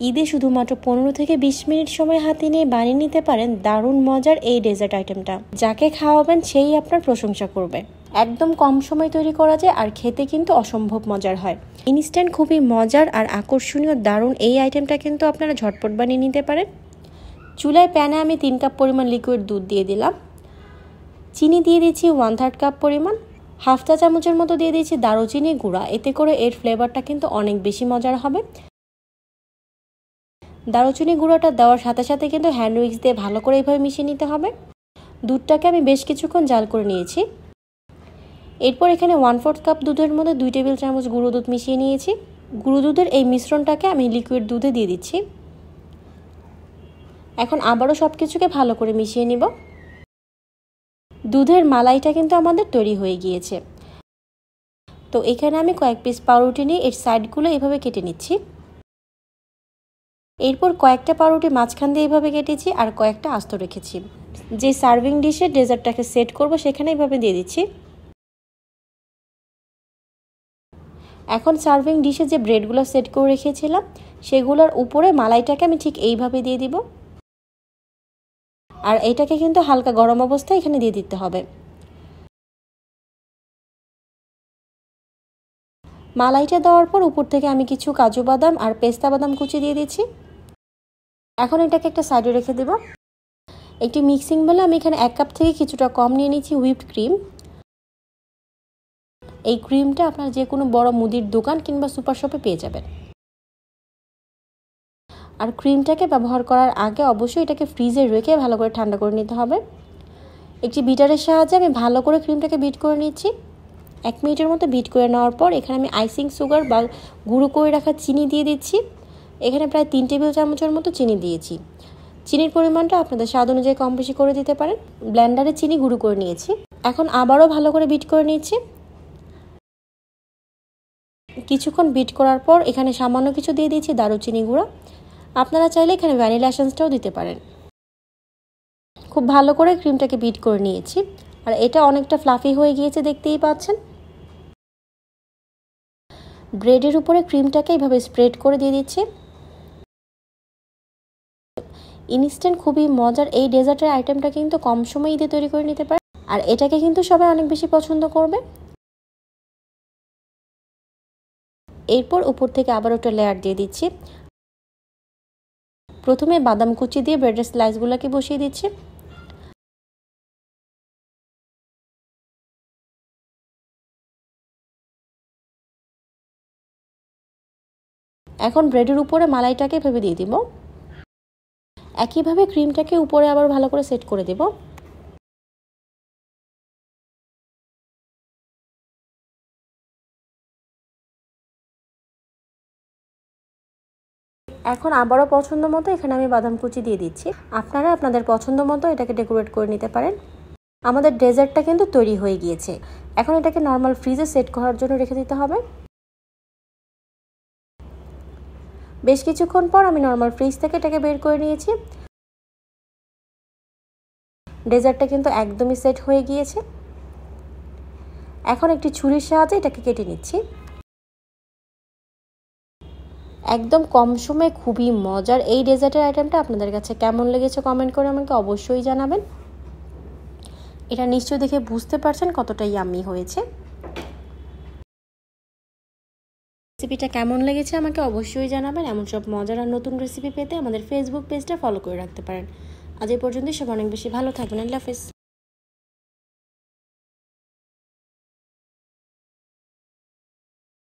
ঈদে শুধুমাত্র 15 থেকে 20 মিনিট সময় হাতে নিয়ে বানিয়ে নিতে পারেন দারুণ মজার এই ডেজার্ট আইটেমটা। যাকে খাওয়াবেন সেই আপনার প্রশংসা করবে। একদম কম সময় তৈরি করা যায় আর খেতে কিন্তু অসম্ভব মজার হয়। ইনস্ট্যান্ট খুবই মজার আর আকর্ষণীয় দারুণ এই আইটেমটা কিন্তু আপনারা ঝটপট বানিয়ে নিতে পারেন। চুলায় প্যানে আমি 3 কাপ পরিমাণ লিকুইড দুধ দিয়ে দিলাম। চিনি দিয়ে দিচ্ছি 1/3 কাপ পরিমাণ। হাফ চা চামচের মতো দিয়ে দিচ্ছি দারুচিনি গুঁড়া, এতে করে এর ফ্লেভারটা কিন্তু অনেক বেশি মজার হবে। দারুচিনি গুঁড়োটা দেওয়ার সাথে সাথে কিন্তু হ্যান্ড উইক্স দিয়ে ভালো করে এইভাবে মিশিয়ে নিতে হবে। দুধটাকে আমি বেশ কিছুক্ষণ জাল করে নিয়েছি। এরপর এখানে 1/4 কাপ দুধের মধ্যে 2 টেবিল চামচ গুঁড়ো দুধ মিশিয়ে নিয়েছি। গুঁড়ো দুধের এই মিশ্রণটাকে আমি লিকুইড দুধে দিয়ে দিচ্ছি। এখন আবারও সব কিছুকে ভালো করে মিশিয়ে নিব। দুধের মালাইটা কিন্তু আমাদের তৈরি হয়ে গিয়েছে। তো এখানে আমি কয়েক পিস পাউরুটি নিয়ে এর সাইডগুলো এভাবে কেটে নিচ্ছি। এরপর কয়েকটা পাউরুটি মাঝখান দিয়ে এভাবে কেটেছি আর কয়েকটা আস্ত রেখেছি। যে সার্ভিং ডিশে ডেজার্টটাকে সেট করব সেখানে এভাবে দিয়ে দিচ্ছি। এখন সার্ভিং ডিশে যে ব্রেডগুলো সেট করে রেখেছিলাম সেগুলোর উপরে মালাইটাকে আমি ঠিক এইভাবে দিয়ে দিব। আর এটাকে কিন্তু হালকা গরম অবস্থায় এখানে দিয়ে দিতে হবে। মালাইটা দেওয়ার পর উপর থেকে আমি কিছু কাজু বাদাম আর পেস্তা বাদাম কুচি দিয়ে দিচ্ছি। এখন এটাকে একটা সাইডে রেখে দেব। একটি মিক্সিং বলে আমি এখানে 1 কাপ থেকে কিছুটা কম নিয়ে নিচ্ছি হুইপড ক্রিম। এই ক্রিমটা আপনার যে কোনো বড় মুদির দোকান কিংবা সুপার শপে পেয়ে যাবেন। আর ক্রিমটাকে ব্যবহার করার আগে অবশ্যই এটাকে ফ্রিজে রেখে ভালো করে ঠান্ডা করে নিতে হবে। একটি বিটারের সাহায্যে আমি ভালো করে ক্রিমটাকে বিট করে নিচ্ছি। 1 মিনিটের মতো বিট করে নেওয়ার পর এখানে আমি আইসিং সুগার বা গুঁড়ো করে রাখা চিনি দিয়ে দিচ্ছি। এখানে প্রায় 3 টেবিল চামচের মতো চিনি দিয়েছি। চিনির পরিমাণটা আপনাদের স্বাদ অনুযায়ী কম বেশি করে দিতে পারেন। ব্লেন্ডারে চিনি গুঁড়ো করে নিয়েছি। এখন আবারও ভালো করে বিট করে নিচ্ছি। কিছুক্ষণ বিট করার পর এখানে সামান্য কিছু দিয়ে দিয়েছি দারুচিনি গুঁড়া। আপনারা চাইলে এখানে ভ্যানিলা এসেন্সটাও দিতে পারেন। খুব ভালো করে ক্রিমটাকে বিট করে নিয়েছি আর এটা অনেকটা ফ্লাফি হয়ে গিয়েছে, দেখতেই পাচ্ছেন। ব্রেডের উপরে ক্রিমটাকে এইভাবে স্প্রেড করে দিয়ে দিচ্ছি। ইনস্ট্যান্ট খুবই মজার এই ডেজার্টের আইটেমটা কিন্তু কম সময়ে ঈদে তৈরি করে নিতে পারে আর এটাকে কিন্তু সবাই অনেক বেশি পছন্দ করবে। এরপর উপর থেকে আবার একটা লেয়ার দিয়ে দিচ্ছি। প্রথমে বাদাম কুচি দিয়ে ব্রেডের স্লাইসগুলোকে বসিয়ে দিচ্ছি। এখন ব্রেডের উপরে মালাইটাকে ভেবে দিয়ে দিব। একইভাবে ক্রিমটাকে উপরে আবার ভালো করে সেট করে দেব। এখন আবারও পছন্দ মতো এখানে আমি বাদাম কুচি দিয়ে দিচ্ছি। আপনারা আপনাদের পছন্দ মতো এটাকে ডেকোরেট করে নিতে পারেন। আমাদের ডেজার্টটা কিন্তু তৈরি হয়ে গিয়েছে। এখন এটাকে নর্মাল ফ্রিজে সেট করার জন্য রেখে দিতে হবে। বেশ কিছুক্ষণ পর আমি নর্মাল ফ্রিজ থেকে এটাকে বের করে নিয়েছি। ডেজার্টটা কিন্তু একদমই সেট হয়ে গিয়েছে। এখন একটি ছুরির সাহায্যে এটাকে কেটে নিচ্ছি। একদম কম সময়ে খুবই মজার এই ডেজার্টের আইটেমটা আপনাদের কাছে কেমন লেগেছে কমেন্ট করে আমাকে অবশ্যই জানাবেন। এটা নিশ্চয়ই দেখে বুঝতে পারছেন কতটা ইয়াম্মি হয়েছে। রেসিপিটা কেমন লেগেছে আমাকে অবশ্যই জানাবেন। এমন সব মজার আর নতুন রেসিপি পেতে আমাদের ফেসবুক পেজটা ফলো করে রাখতে পারেন। আজ এই পর্যন্তই। সব অনেক বেশি ভালো থাকবেন। আল্লাহ হাফেজ।